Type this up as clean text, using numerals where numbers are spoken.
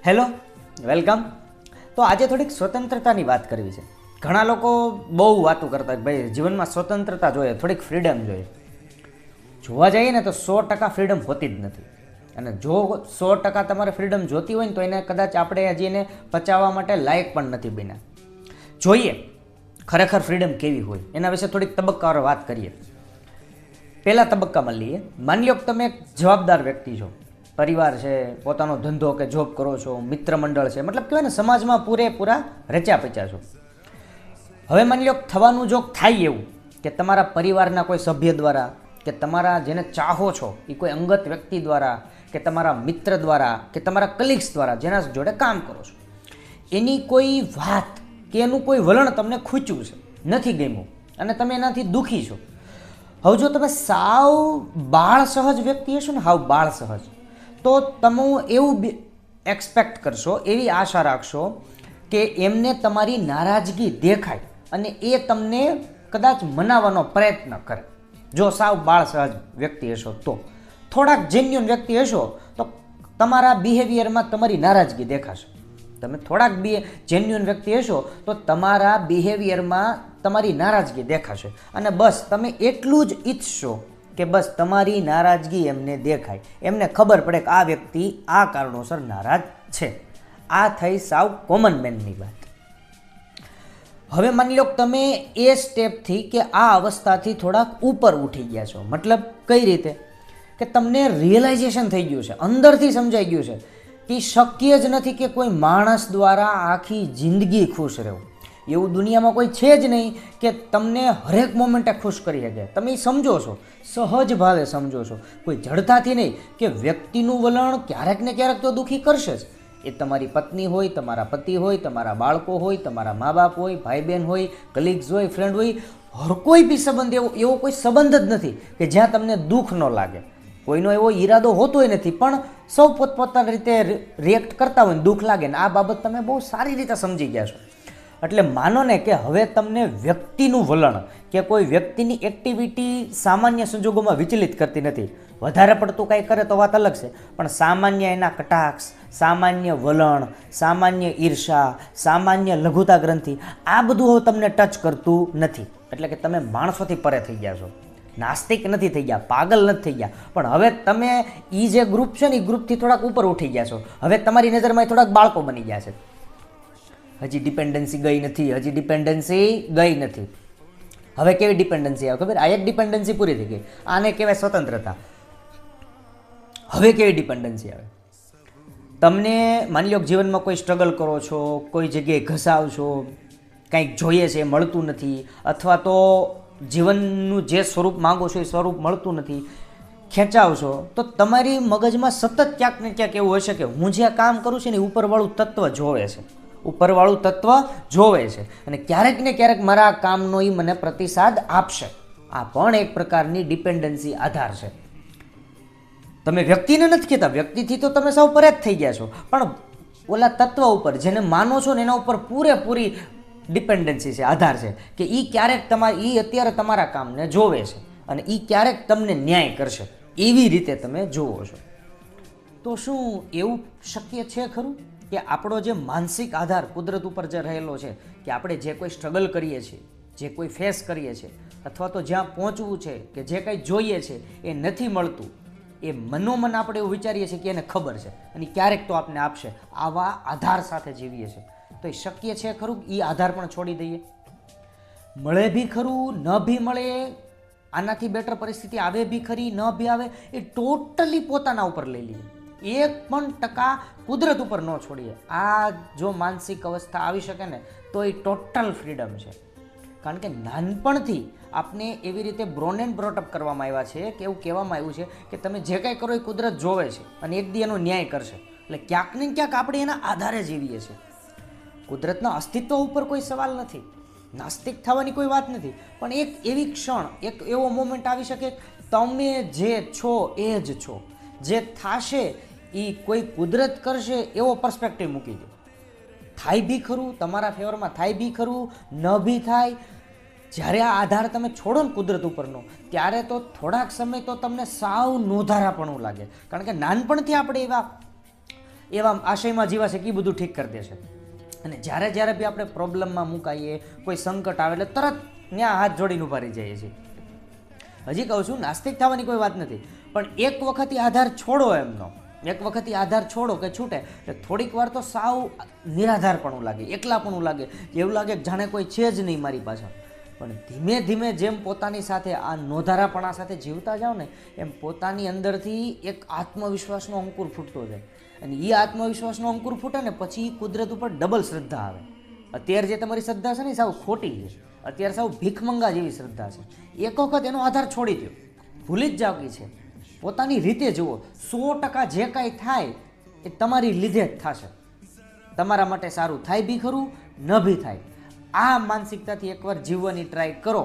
Hello, welcome. તો આજે થોડીક સ્વતંત્રતાની વાત કરવી છે. ઘણા લોકો બહુ વાતો કરતા કે ભાઈ જીવનમાં સ્વતંત્રતા જોઈએ, થોડીક ફ્રીડમ જોઈએ. જોવા જઈએ ને તો 100% ફ્રીડમ હોતી જ નથી. અને જો 100% તમારે ફ્રીડમ જોતી હોય ને તો એને કદાચ આપણે હજી એને પચાવવા માટે લાયક પણ નથી બન્યા. જોઈએ ખરેખર ફ્રીડમ કેવી હોય એના વિશે થોડીક તબક્કાવાર વાત કરીએ. પહેલા તબક્કામાં લઈએ. માની લો કે તમે એક જવાબદાર વ્યક્તિ છો, પરિવાર છે, પોતાનો ધંધો કે જોબ કરો છો, મિત્ર મંડળ છે, મતલબ કહેવાય ને સમાજમાં પૂરેપૂરા રચ્યા પચ્યા છો. હવે માની લો થવાનું જો થાય એવું કે તમારા પરિવારના કોઈ સભ્ય દ્વારા કે તમારા જેને ચાહો છો એ કોઈ અંગત વ્યક્તિ દ્વારા કે તમારા મિત્ર દ્વારા કે તમારા કલીગ્સ દ્વારા જેના જોડે કામ કરો છો, એની કોઈ વાત કે એનું કોઈ વલણ તમને ખૂચ્યું છે, નથી ગમ્યું અને તમે એનાથી દુઃખી છો. હવે જો તમે સાવ બાળ સહજ વ્યક્તિ હશો ને, હાવ બાળ સહજ, તો તમે એવું એક્સપેક્ટ કરશો, એવી આશા રાખશો કે એમને તમારી નારાજગી દેખાય અને એ તમને કદાચ મનાવવાનો પ્રયત્ન કરે. જો સાવ બાળ સહજ વ્યક્તિ હશો તો. થોડાક જેન્યુઅન વ્યક્તિ હશો તો તમારા બિહેવિયરમાં તમારી નારાજગી દેખાશે. તમે થોડાક જેન્યુઅન વ્યક્તિ હશો તો તમારા બિહેવિયરમાં તમારી નારાજગી દેખાશે અને બસ તમે એટલું જ ઈચ્છશો કે બસ તમારી નારાજગી એમને દેખાય, એમને ખબર પડે કે આ વ્યક્તિ આ કારણોસર નારાજ છે. આ થઈ સાવ કોમન મેનની વાત. હવે માની લો કે તમે એ સ્ટેપથી કે આ અવસ્થાથી થોડાક ઉપર ઉઠી ગયા છો. મતલબ કઈ રીતે કે તમને રિયલાઇઝેશન થઈ ગયું છે, અંદરથી સમજાઈ ગયું છે કે શક્ય જ નથી કે કોઈ માણસ દ્વારા આખી જિંદગી ખુશ રહેવું. એવું દુનિયામાં કોઈ છે જ નહીં કે તમને હરેક મોમેન્ટે ખુશ કરી શકે. તમે એ સમજો છો, સહજ ભાવે સમજો છો, કોઈ જડતાથી નહીં કે વ્યક્તિનું વલણ ક્યારેક ને ક્યારેક તો દુઃખી કરશે જ. એ તમારી પત્ની હોય, તમારા પતિ હોય, તમારા બાળકો હોય, તમારા મા બાપ હોય, ભાઈ બહેન હોય, કલીગ્સ હોય, ફ્રેન્ડ હોય, હર કોઈ બી સંબંધ એવો કોઈ સંબંધ જ નથી કે જ્યાં તમને દુઃખ ન લાગે. કોઈનો એવો ઈરાદો હોતોય નથી, પણ સૌ પોતપોતાની રીતે રિએક્ટ કરતા હોય ને દુઃખ લાગે ને આ બાબત તમે બહુ સારી રીતે સમજી ગયા છો. એટલે માનો ને કે હવે તમને વ્યક્તિનું વલણ કે કોઈ વ્યક્તિની એક્ટિવિટી સામાન્ય સંજોગોમાં વિચલિત કરતી નથી. વધારે પડતું કાંઈ કરે તો વાત અલગ છે, પણ સામાન્ય એના કટાક્ષ, સામાન્ય વલણ, સામાન્ય ઈર્ષા, સામાન્ય લઘુતા ગ્રંથિ, આ બધું હવે તમને ટચ કરતું નથી. એટલે કે તમે માણસોથી પરે થઈ ગયા છો, નાસ્તિક નથી થઈ ગયા, પાગલ નથી થઈ ગયા, પણ હવે તમે એ જે ગ્રુપ છે ને એ ગ્રુપથી થોડાક ઉપર ઉઠી ગયા છો. હવે તમારી નજરમાં થોડાક બાળકો બની ગયા છે. હજી ડિપેન્ડન્સી ગઈ નથી, હજી ડિપેન્ડન્સી ગઈ નથી. હવે કેવી ડિપેન્ડન્સી આવે ખબર? આ એક ડિપેન્ડન્સી પૂરી થઈ ગઈ, આને કહેવાય સ્વતંત્રતા. હવે કેવી ડિપેન્ડન્સી આવે? તમને માની લો જીવનમાં કોઈ સ્ટ્રગલ કરો છો, કોઈ જગ્યાએ ઘસાવ છો, કંઈક જોઈએ છે મળતું નથી, અથવા તો જીવનનું જે સ્વરૂપ માગો છો એ સ્વરૂપ મળતું નથી, ખેંચાવ છો, તો તમારી મગજમાં સતત ક્યાંક ને ક્યાંક એવું હશે કે હું જે કામ કરું છું ને ઉપરવાળું તત્વ જોવે છે, ઉપરવાળું તત્વ જોવે છે અને ક્યારેક ને ક્યારેક મારા કામનો એ મને પ્રતિસાદ આપશે. આ પણ એક પ્રકારની ડિપેન્ડન્સી આધાર છે. તમે વ્યક્તિને નથી કહેતા, વ્યક્તિથી તો તમે સૌ પરે જ થઈ ગયા છો, પણ ઓલા તત્વ ઉપર જેને માનો છો ને એના ઉપર પૂરેપૂરી ડિપેન્ડન્સી છે, આધાર છે કે એ ક્યારેક અત્યારે તમારા કામને જોવે છે અને એ ક્યારેક તમને ન્યાય કરશે. એવી રીતે તમે જુઓ છો. તો શું એવું શક્ય છે ખરું કે આપણો જે માનસિક આધાર કુદરત ઉપર જે રહેલો છે કે આપણે જે કોઈ સ્ટ્રગલ કરીએ છીએ, જે કોઈ ફેસ કરીએ છીએ, અથવા તો જ્યાં પહોંચવું છે કે જે કંઈ જોઈએ છે એ નથી મળતું, એ મનોમન આપણે એવું વિચારીએ છીએ કે એને ખબર છે અને ક્યારેક તો આપને આપશે. આવા આધાર સાથે જીવીએ છીએ. તો એ શક્ય છે ખરું એ આધાર પણ છોડી દઈએ? મળે બી ખરું, ન બી મળે, આનાથી બેટર પરિસ્થિતિ આવે બી ખરી, ન બી આવે, એ ટોટલી પોતાના ઉપર લઈ લઈએ. 1% કુદરત ઉપર ન છોડીએ. આ જો માનસિક અવસ્થા આવી શકે ને તો એ ટોટલ ફ્રીડમ છે. કારણ કે નાનપણથી આપને એવી રીતે બ્રોન એન્ડ બ્રોટઅપ કરવામાં આવ્યા છે કે એવું કહેવામાં આવ્યું છે કે તમે જે કાંઈ કરો એ કુદરત જોવે છે અને એક દી એનો ન્યાય કરશે. એટલે ક્યાંક ને ક્યાંક આપણે એના આધારે જીવીએ છીએ. કુદરતના અસ્તિત્વ ઉપર કોઈ સવાલ નથી, નાસ્તિક થવાની કોઈ વાત નથી, પણ એક એવી ક્ષણ, એક એવો મોમેન્ટ આવી શકે તમે જે છો એ જ છો, જે થશે એ કોઈ કુદરત કરશે એવો પર્સપેક્ટિવ મૂકી દો. થાય બી ખરું, તમારા ફેવરમાં થાય બી ખરું, ન બી થાય. જ્યારે આ આધાર તમે છોડો ને કુદરત ઉપરનો, ત્યારે તો થોડાક સમય તો તમને સાવ નોધારાપણું લાગે. કારણ કે નાનપણથી આપણે એવા એવા આશયમાં જીવાશે કે એ બધું ઠીક કરી દેશે. અને જ્યારે જ્યારે બી આપણે પ્રોબ્લેમમાં મુકાઈએ, કોઈ સંકટ આવે એટલે તરત ત્યાં હાથ જોડીને ઊભા રહી જઈએ છીએ. હજી કહું છું, નાસ્તિક થવાની કોઈ વાત નથી, પણ એક વખત એ આધાર છોડો એમનો, એક વખત એ આધાર છોડો કે છૂટે એટલે થોડીક વાર તો સાવ નિરાધારપણું લાગે, એકલાપણું લાગે, એવું લાગે કે જાણે કોઈ છે જ નહીં મારી પાછળ. પણ ધીમે ધીમે જેમ પોતાની સાથે આ નોધારાપણા સાથે જીવતા જાઓ ને એમ પોતાની અંદરથી એક આત્મવિશ્વાસનો અંકુર ફૂટતો જાય. અને એ આત્મવિશ્વાસનો અંકુર ફૂટે ને પછી કુદરત ઉપર ડબલ શ્રદ્ધા આવે. અત્યારે જે તમારી શ્રદ્ધા છે ને સાવ ખોટી છે, અત્યારે સાવ ભીખમંગા જેવી શ્રદ્ધા છે. એક વખત એનો આધાર છોડી દો, ભૂલી જ જાવ કે છે, પોતાની રીતે જુઓ. 100% જે કાંઈ થાય એ તમારી લીધે જ થશે. તમારા માટે સારું થાય બી ખરું, ન બી થાય. આ માનસિકતાથી એકવાર જીવવાની ટ્રાય કરો